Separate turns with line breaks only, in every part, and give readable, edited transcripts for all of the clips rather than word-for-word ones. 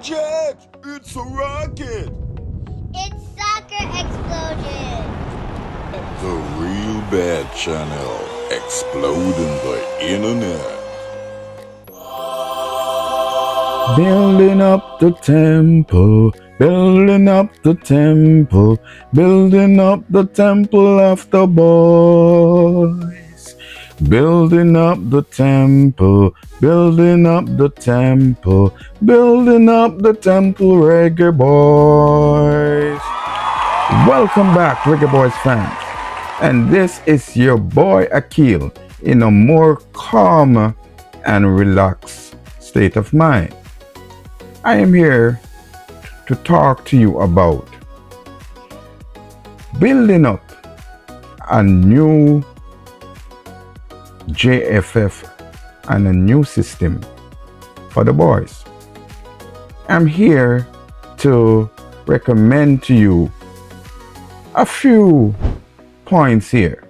Jet! It's a rocket!
It's Soccer Explosion!
The Real Bad Channel, exploding the internet.
Building up the temple, building up the temple, building up the temple of the boys. Building up the temple, building up the temple, building up the temple, Reggae Boyz. Welcome back, Reggae Boyz fans. And this is your boy Akil in a more calm and relaxed state of mind. I am here to talk to you about building up a new JFF and a new system for the boys. I'm here to recommend to you a few points here.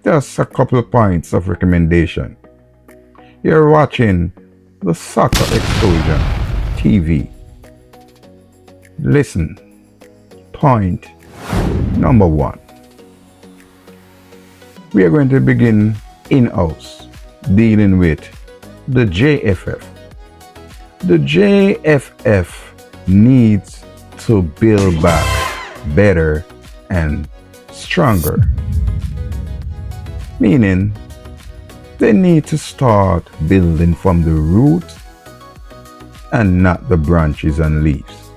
Just a couple of points of recommendation. You're watching the Soccer Explosion TV. Listen, point number one. We are going to begin in-house dealing with the JFF. The JFF needs to build back better and stronger. Meaning, they need to start building from the root and not the branches and leaves.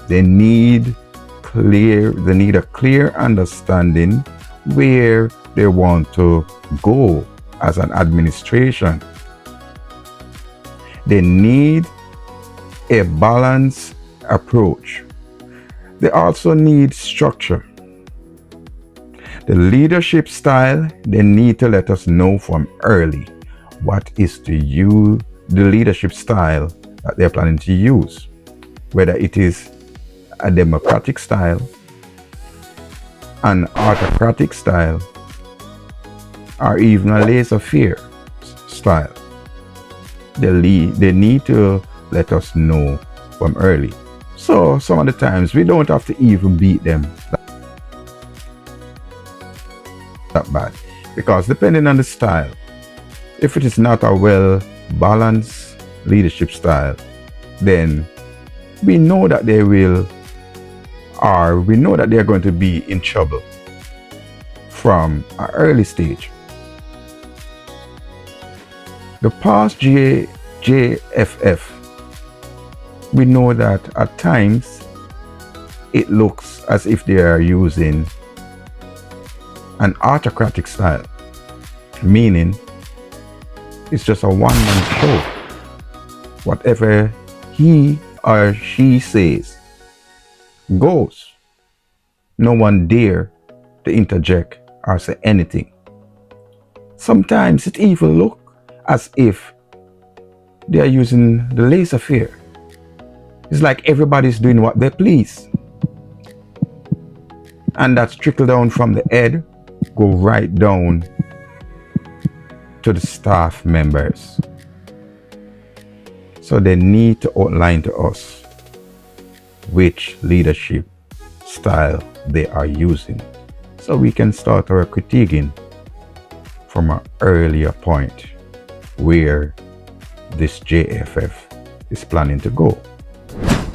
They need a clear understanding where they want to go as an administration. They need a balanced approach. They also need structure. The leadership style, they need to let us know from early what is the leadership style that they're planning to use. Whether it is a democratic style, an autocratic style, or even a laissez-faire style. They need to let us know from early. So some of the times we don't have to even beat them that bad, because depending on the style, if it is not a well balanced leadership style, then we know that they are going to be in trouble from an early stage. The past JFF, we know that at times it looks as if they are using an autocratic style, meaning it's just a one-man show. Whatever he or she says goes. No one dare to interject or say anything. Sometimes it even looks as if they are using the laissez-faire. It's like everybody's doing what they please. And that's trickle down from the head, go right down to the staff members. So they need to outline to us which leadership style they are using, so we can start our critiquing from an earlier point where this JFF is planning to go.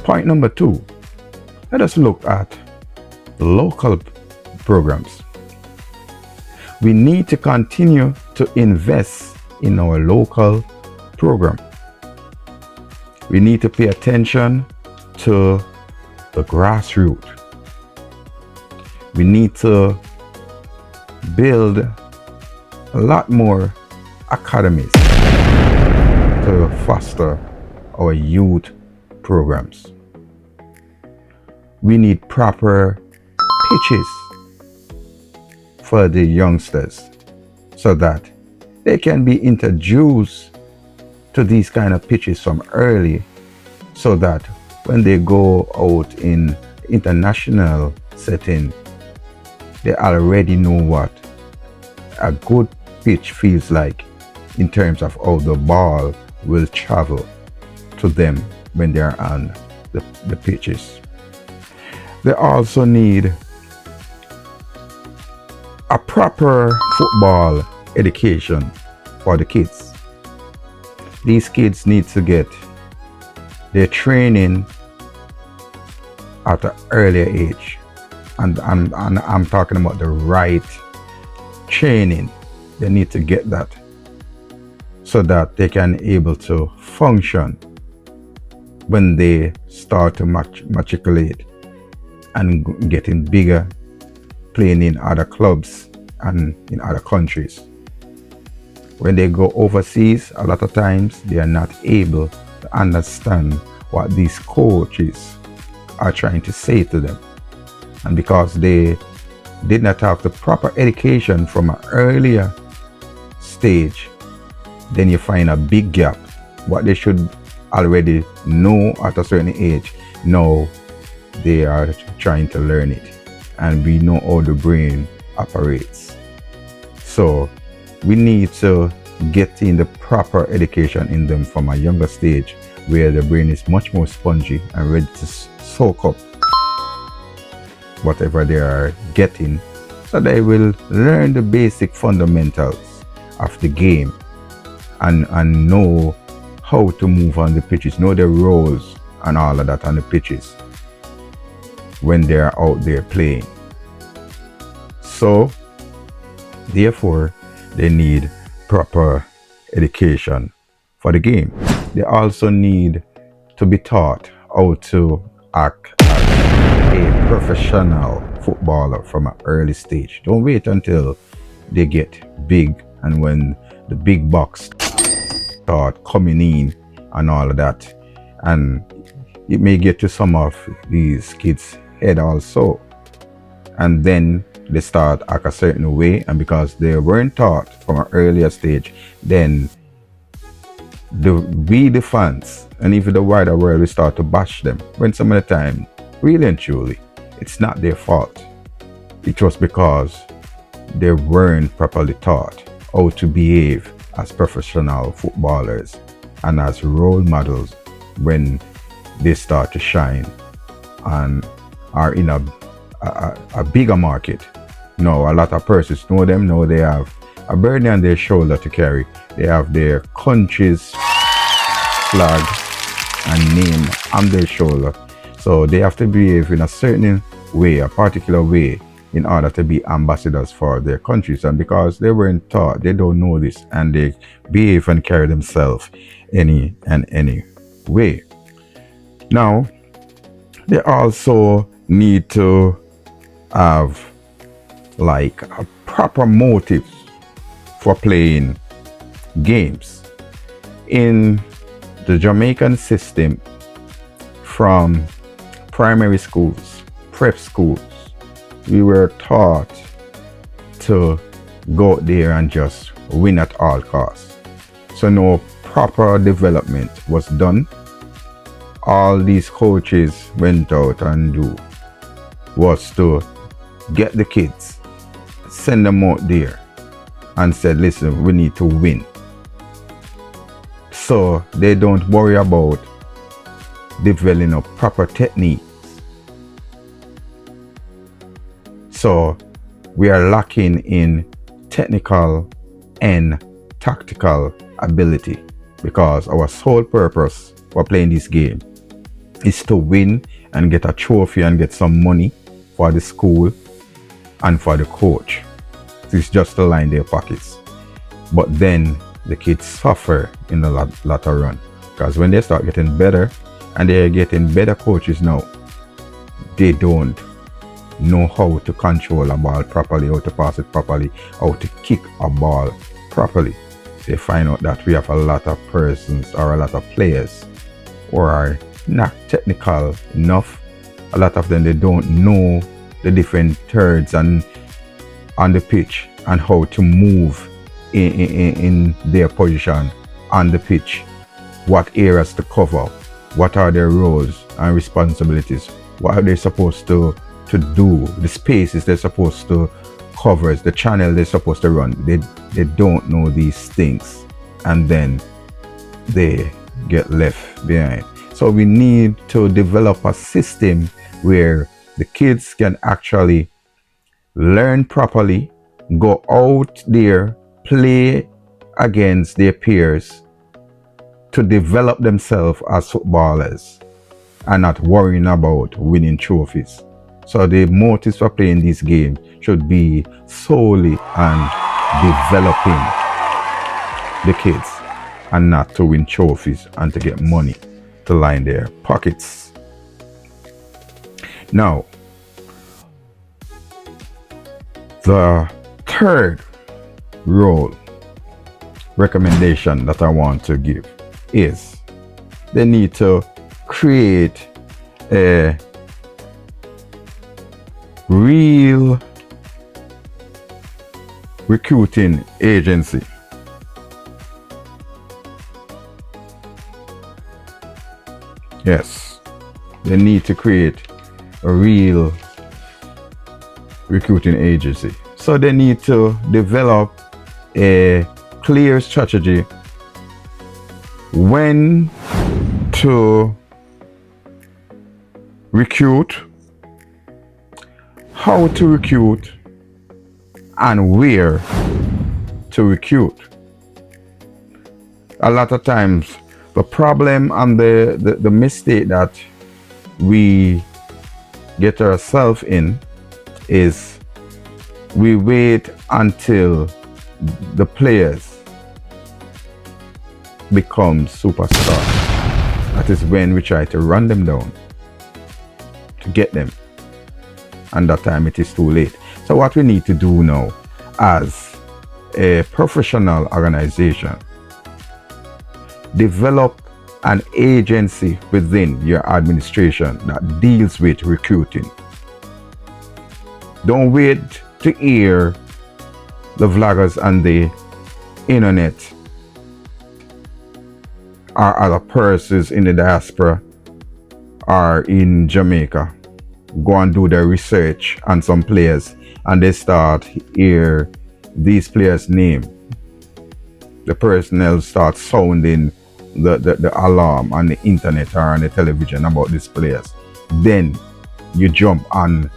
Point number two, let us look at local programs. We need to continue to invest in our local program. We need to pay attention to the grassroots. We need to build a lot more academies to foster our youth programs. We need proper pitches for the youngsters so that they can be introduced to these kind of pitches from early, so that when they go out in international setting, they already know what a good pitch feels like in terms of how the ball will travel to them when they are on the pitches. They also need a proper football education for the kids. These kids need to get their training at an earlier age. And I'm talking about the right training. They need to get that so that they can able to function when they start to matriculate and getting bigger, playing in other clubs and in other countries. When they go overseas, a lot of times they are not able to understand what these coaches are trying to say to them. And because they did not have the proper education from an earlier stage, then you find a big gap. What they should already know at a certain age, now they are trying to learn it. And we know how the brain operates. So we need to get in the proper education in them from a younger stage, where the brain is much more spongy and ready to soak up whatever they are getting, so they will learn the basic fundamentals of the game and know how to move on the pitches, know their roles and all of that on the pitches when they are out there playing. So therefore they need proper education for the game. They also need to be taught how to act as a professional footballer from an early stage. Don't wait until they get big and when the big bucks start coming in and all of that. And it may get to some of these kids' head also. And then they start act a certain way, and because they weren't taught from an earlier stage, then we the fans and even the wider world will start to bash them, when some of the time, really and truly, it's not their fault. It was because they weren't properly taught how to behave as professional footballers and as role models when they start to shine and are in a bigger market. Now, a lot of persons know them. Now they have a burden on their shoulder to carry. They have their country's flag and name on their shoulder. So they have to behave in a certain way, a particular way, in order to be ambassadors for their countries. And because they weren't taught, they don't know this, and they behave and carry themselves any way. Now, they also need to have like a proper motive for playing games. In the Jamaican system, from primary schools, prep schools, we were taught to go out there and just win at all costs. So no proper development was done. All these coaches went out and do was to get the kids, send them out there and said, listen, we need to win. So they don't worry about developing a proper technique. So we are lacking in technical and tactical ability, because our sole purpose for playing this game is to win and get a trophy and get some money for the school and for the coach. It's just to line their pockets. But then the kids suffer in the latter run, because when they start getting better and they're getting better coaches now, they don't know how to control a ball properly, how to pass it properly, how to kick a ball properly. They find out that we have a lot of persons or a lot of players who are not technical enough. A lot of them, they don't know the different thirds and on the pitch and how to move in their position on the pitch, what areas to cover, what are their roles and responsibilities, what are they supposed to do, the spaces they're supposed to cover, the channel they're supposed to run. They don't know these things, and then they get left behind. So we need to develop a system where the kids can actually learn properly, go out there, play against their peers to develop themselves as footballers and not worrying about winning trophies. So the motives for playing this game should be solely on developing the kids and not to win trophies and to get money to line their pockets. Now, the third role recommendation that I want to give is they need to create a real recruiting agency. Yes, they need to create a real recruiting agency. So they need to develop a clear strategy when to recruit, how to recruit, and where to recruit. A lot of times the problem and the mistake that we get ourselves in is we wait until the players become superstars. That is when we try to run them down to get them, and that time it is too late. So what we need to do now as a professional organization, develop an agency within your administration that deals with recruiting. Don't wait to hear the vloggers on the internet or other persons in the diaspora or in Jamaica go and do their research on some players and they start hear these players' name. The personnel start sounding the alarm on the internet or on the television about these players. Then you jump on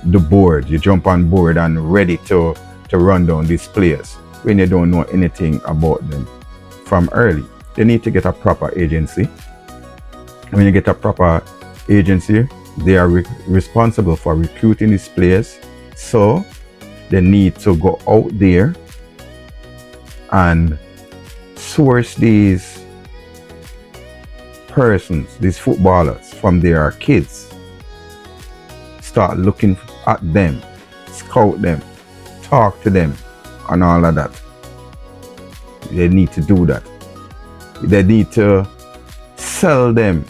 the board, you jump on board and ready to run down these players when you don't know anything about them from early. They need to get a proper agency. When you get a proper agency, they are responsible for recruiting these players. So they need to go out there and source these persons, these footballers from their kids. Start looking at them, scout them, talk to them, and all of that. They need to do that. They need to sell them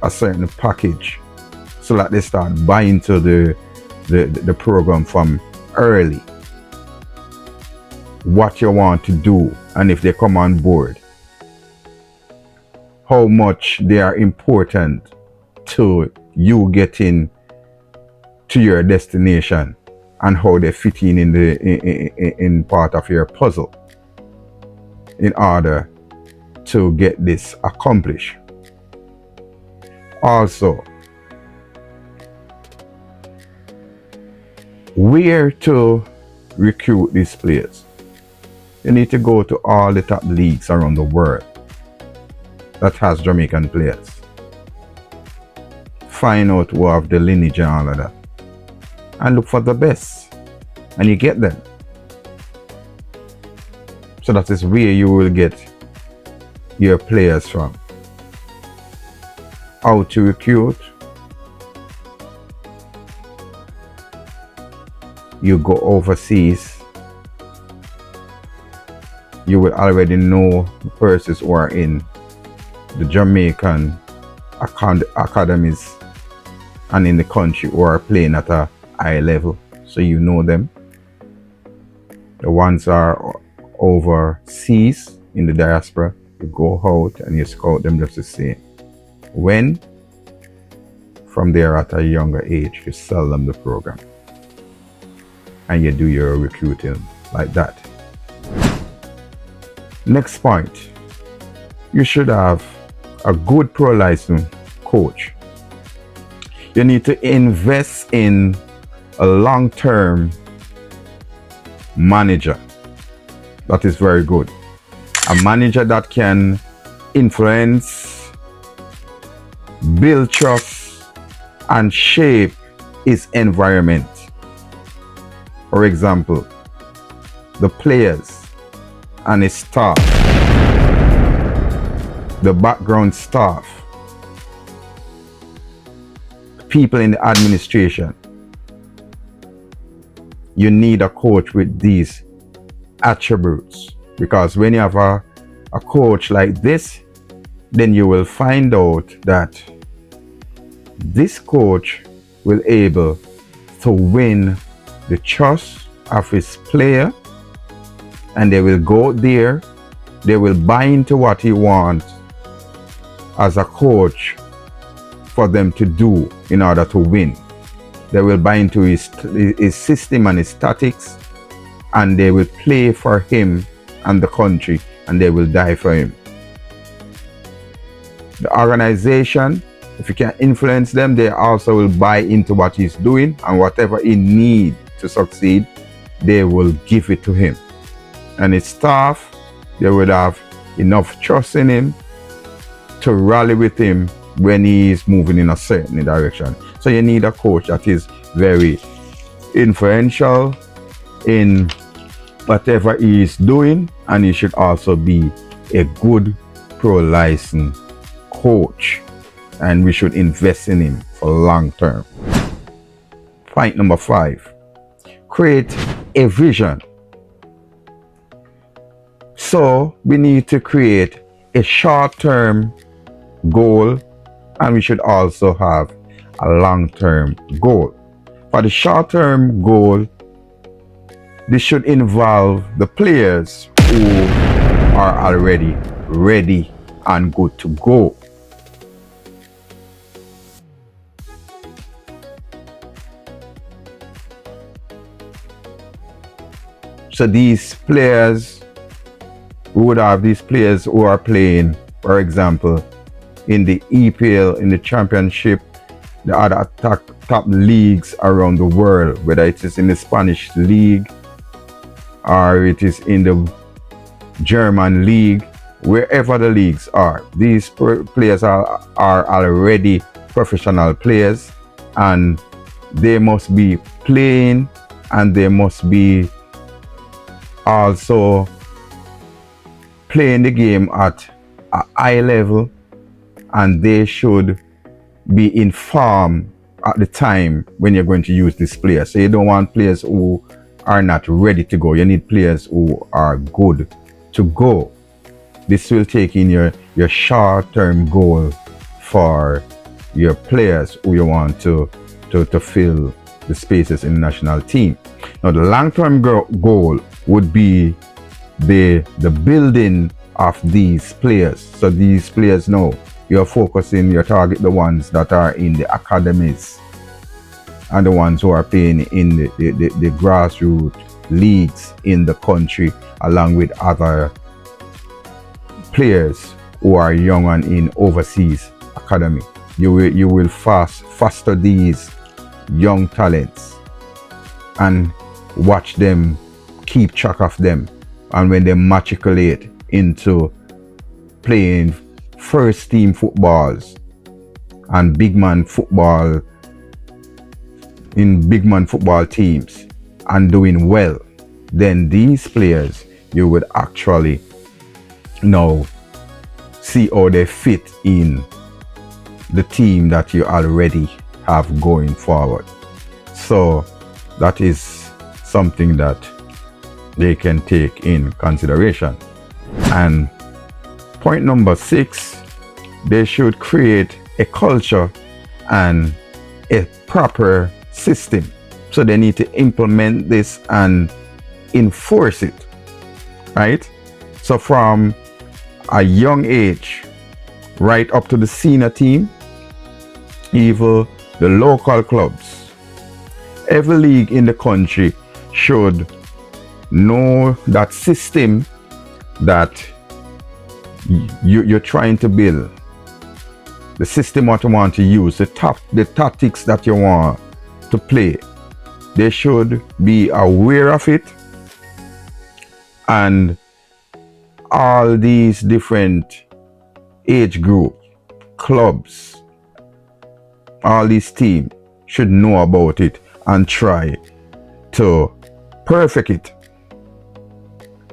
a certain package so that they start buying to the program from early. What you want to do, and if they come on board, how much they are important to you getting to your destination, and how they fit in part of your puzzle in order to get this accomplished. Also, where to recruit these players. You need to go to all the top leagues around the world that has Jamaican players. Find out who have the lineage and all of that, and look for the best, and you get them. So that is where you will get your players from. How to recruit? You go overseas, you will already know the persons who are in the Jamaican academies and in the country who are playing at a high level, so you know them. The ones are overseas in the diaspora, you go out and you scout them just the same. When? From there at a younger age, you sell them the program and you do your recruiting like that. Next point, you should have a good pro license coach, you need to invest in a long-term manager. That is very good. A manager that can influence, build trust, and shape his environment. For example, the players and his staff, the background staff, people in the administration. You need a coach with these attributes, because when you have a coach like this, then you will find out that this coach will able to win the trust of his player, and they will go there, they will buy into what he wants as a coach for them to do in order to win. They will buy into his system and his tactics, and they will play for him and the country, and they will die for him. The organization, if you can influence them, they also will buy into what he's doing, and whatever he needs to succeed, they will give it to him. And his staff, they would have enough trust in him to rally with him when he is moving in a certain direction. So you need a coach that is very influential in whatever he is doing, and he should also be a good pro license coach, and we should invest in him for long term. Point number 5, create a vision. So we need to create a short-term goal, and we should also have a long-term goal. For the short-term goal, this should involve the players who are already ready and good to go. So these players, we would have these players who are playing, for example, in the EPL, in the championship, the other top leagues around the world, whether it is in the Spanish league or it is in the German league, wherever the leagues are. These players are already professional players, and they must be playing, and they must be also playing the game at a high level, and they should be informed at the time when you're going to use this player. So you don't want players who are not ready to go. You need players who are good to go. This will take in your short-term goal for your players who you want to fill the spaces in the national team. Now the long-term goal would be the building of these players. So these players know you're focusing, you target the ones that are in the academies and the ones who are playing in the grassroots leagues in the country, along with other players who are young and in overseas academy. You will foster these young talents and watch them, keep track of them, and when they matriculate into playing first team footballs and big man football in big man football teams and doing well, then these players you would actually now see how they fit in the team that you already have going forward. So that is something that they can take in consideration. And point number 6, they should create a culture and a proper system. So they need to implement this and enforce it, right? So from a young age right up to the senior team, even the local clubs, every league in the country should know that system that you're trying to build. the system what you want to use, the tactics that you want to play. They should be aware of it, and all these different age group, clubs, all these teams should know about it and try to perfect it.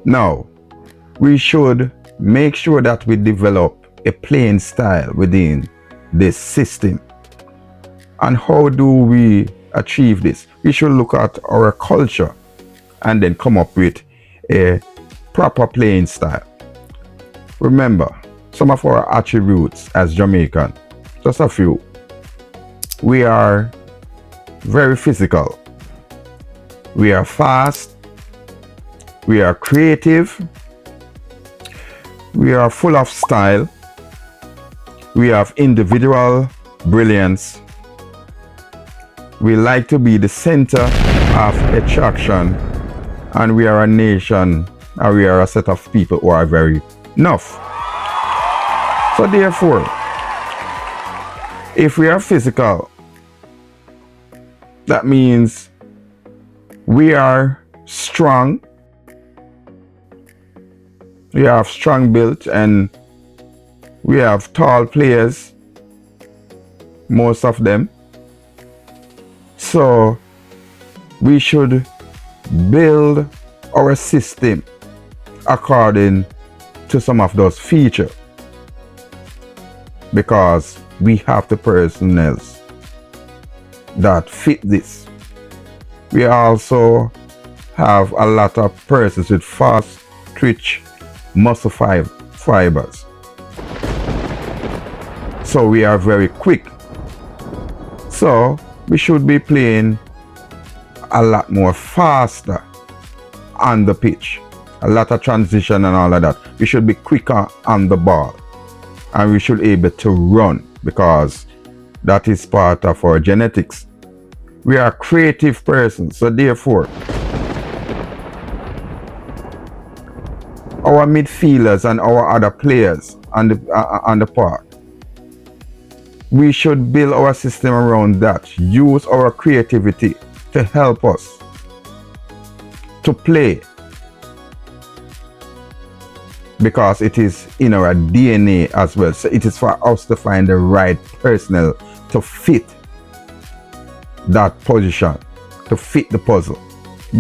Now, we should make sure that we develop a playing style within this system. And how do we achieve this? We should look at our culture and then come up with a proper playing style. Remember, some of our attributes as Jamaican, just a few. We are very physical. We are fast. We are creative. We are full of style. We have individual brilliance. We like to be the center of attraction, and we are a nation, and we are a set of people who are very enough. So therefore, if we are physical, that means we are strong. We have strong build, and we have tall players, most of them. So we should build our system according to some of those features, because we have the personnel that fit this. We also have a lot of persons with fast twitch muscle fibers. So we are very quick. So we should be playing a lot more faster on the pitch. A lot of transition and all of that. We should be quicker on the ball. And we should be able to run, because that is part of our genetics. We are creative persons, so therefore our midfielders and our other players on the park, we should build our system around that. Use our creativity to help us to play, because it is in our DNA as well. So it is for us to find the right personnel to fit that position, to fit the puzzle.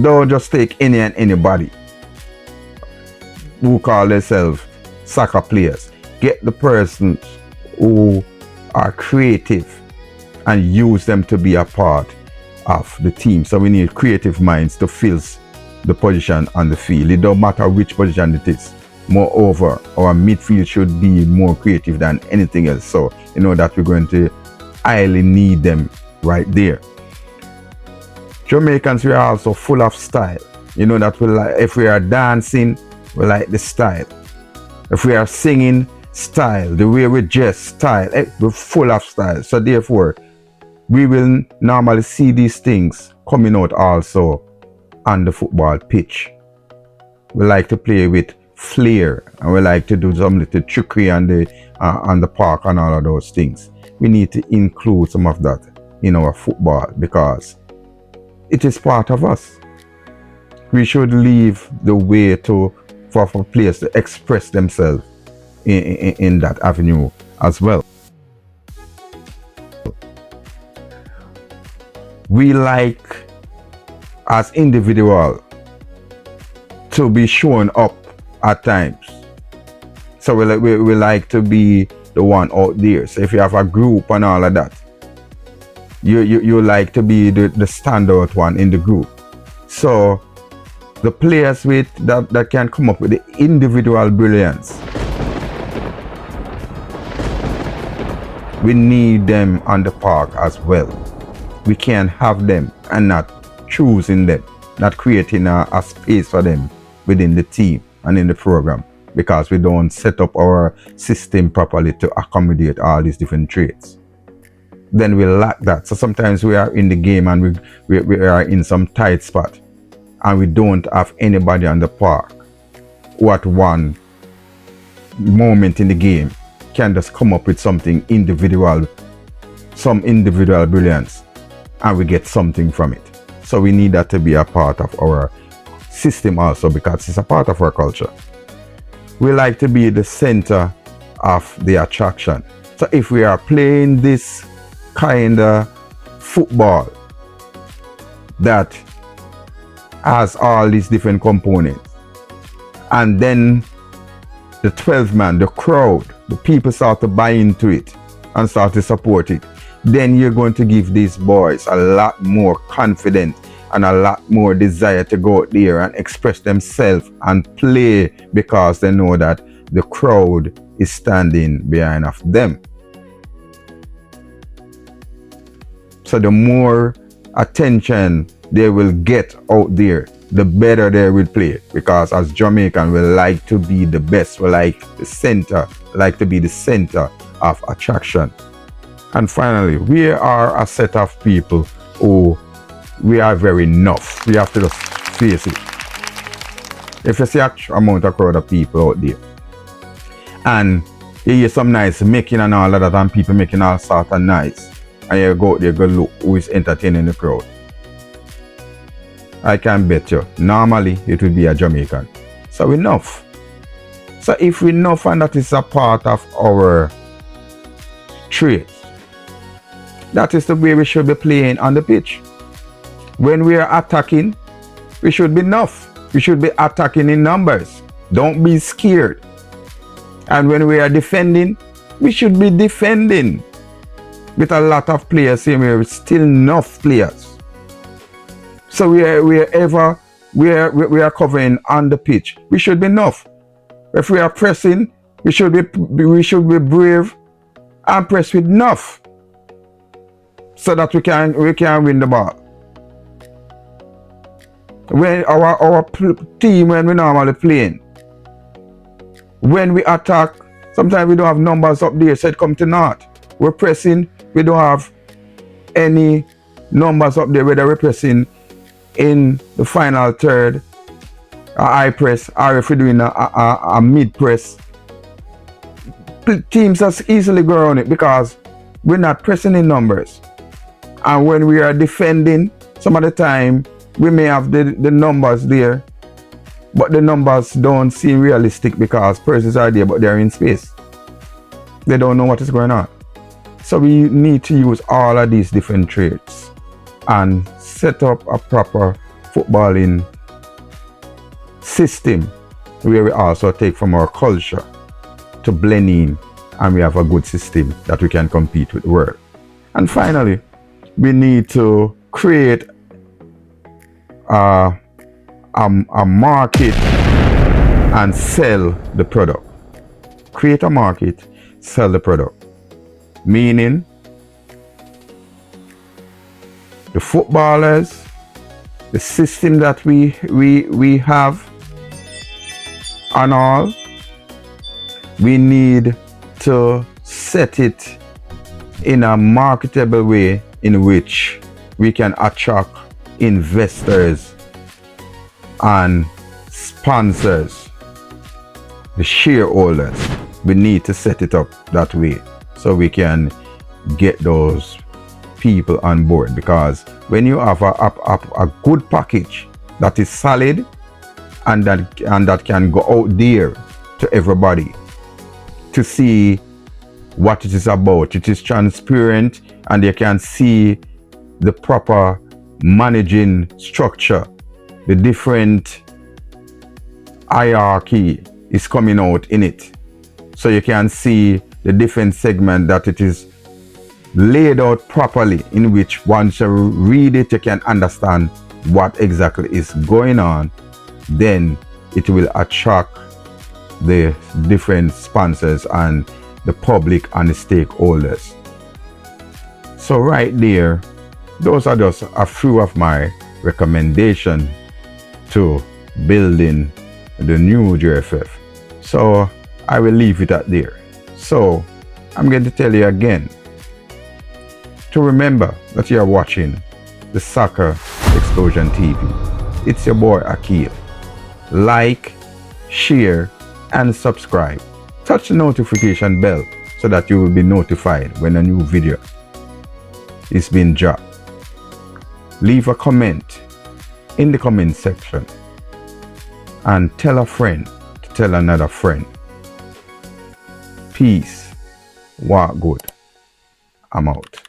Don't just take any and anybody who call themselves soccer players. Get the persons who are creative and use them to be a part of the team. So we need creative minds to fill the position on the field. It don't matter which position it is. Moreover, our midfield should be more creative than anything else. So you know that we're going to highly need them right there. Jamaicans, we are also full of style. You know that we like, if we are dancing, we like the style. If we are singing, style. The way we dress, style. We're full of style. So therefore, we will normally see these things coming out also on the football pitch. We like to play with flair, and we like to do some little trickery on the park and all of those things. We need to include some of that in our football, because it is part of us. We should leave the way for players to express themselves in that avenue as well. We like, as individuals, to be shown up at times. So we like to be the one out there. So if you have a group and all of that, you like to be the standout one in the group. So the players with that can come up with the individual brilliance, we need them on the park as well. We can't have them and not choosing them, not creating a space for them within the team and in the program, because we don't set up our system properly to accommodate all these different traits. Then we lack that. So sometimes we are in the game and we are in some tight spot, and we don't have anybody on the park who at one moment in the game can just come up with something individual, some individual brilliance, and we get something from it. So we need that to be a part of our system also, because it's a part of our culture. We like to be the center of the attraction. So if we are playing this kind of football that has all these different components, and then the 12 man, the crowd, the people start to buy into it and start to support it, then you're going to give these boys a lot more confidence and a lot more desire to go out there and express themselves and play, because they know that the crowd is standing behind of them. So the more attention they will get out there, the better they will play, because as Jamaican, we like to be the best. We like the center, like to be the center of attraction. And finally, we are a set of people who we are very enough. We have to just face it. If you see a amount of crowd of people out there, and you hear some nice making and all of that, and people making all sort of nice, and you go out there, go look who is entertaining the crowd, I can bet you, normally it would be a Jamaican. So enough. So if we enough, and that is a part of our traits, that is the way we should be playing on the pitch. When we are attacking, we should be enough. We should be attacking in numbers. Don't be scared. And when we are defending, we should be defending with a lot of players. Same way, with still enough players. So we are covering on the pitch, we should be enough. If we are pressing, we should be brave and press with enough, so that we can win the ball. When our team, when we normally playing, when we attack, sometimes we don't have numbers up there, so it come to naught. We're pressing, we don't have any numbers up there, whether we're pressing in the final third, a high press, or if we're doing a mid press. Teams just easily go around it because we're not pressing in numbers. And when we are defending, some of the time we may have the numbers there, but the numbers don't seem realistic because persons are there but they're in space. They don't know what is going on. So we need to use all of these different traits and set up a proper footballing system where we also take from our culture to blend in, and we have a good system that we can compete with the world. And finally, we need to create a market and sell the product. Create a market, sell the product. Meaning, the footballers, the system that we have and all, we need to set it in a marketable way in which we can attract investors and sponsors, the shareholders. We need to set it up that way so we can get those people on board, because when you have a good package that is solid and that can go out there to everybody to see what it is about, it is transparent and they can see the proper managing structure, the different hierarchy is coming out in it, so you can see the different segment that it is laid out properly, in which once you read it you can understand what exactly is going on. Then it will attract the different sponsors and the public and the stakeholders. So right there, those are just a few of my recommendations to building the new JFF. So I will leave it at there. So I'm going to tell you again to remember that you are watching the Soccer Explosion TV. It's your boy Akil. Like, share, and subscribe. Touch the notification bell so that you will be notified when a new video is being dropped. Leave a comment in the comment section and tell a friend to tell another friend. Peace. Walk good. I'm out.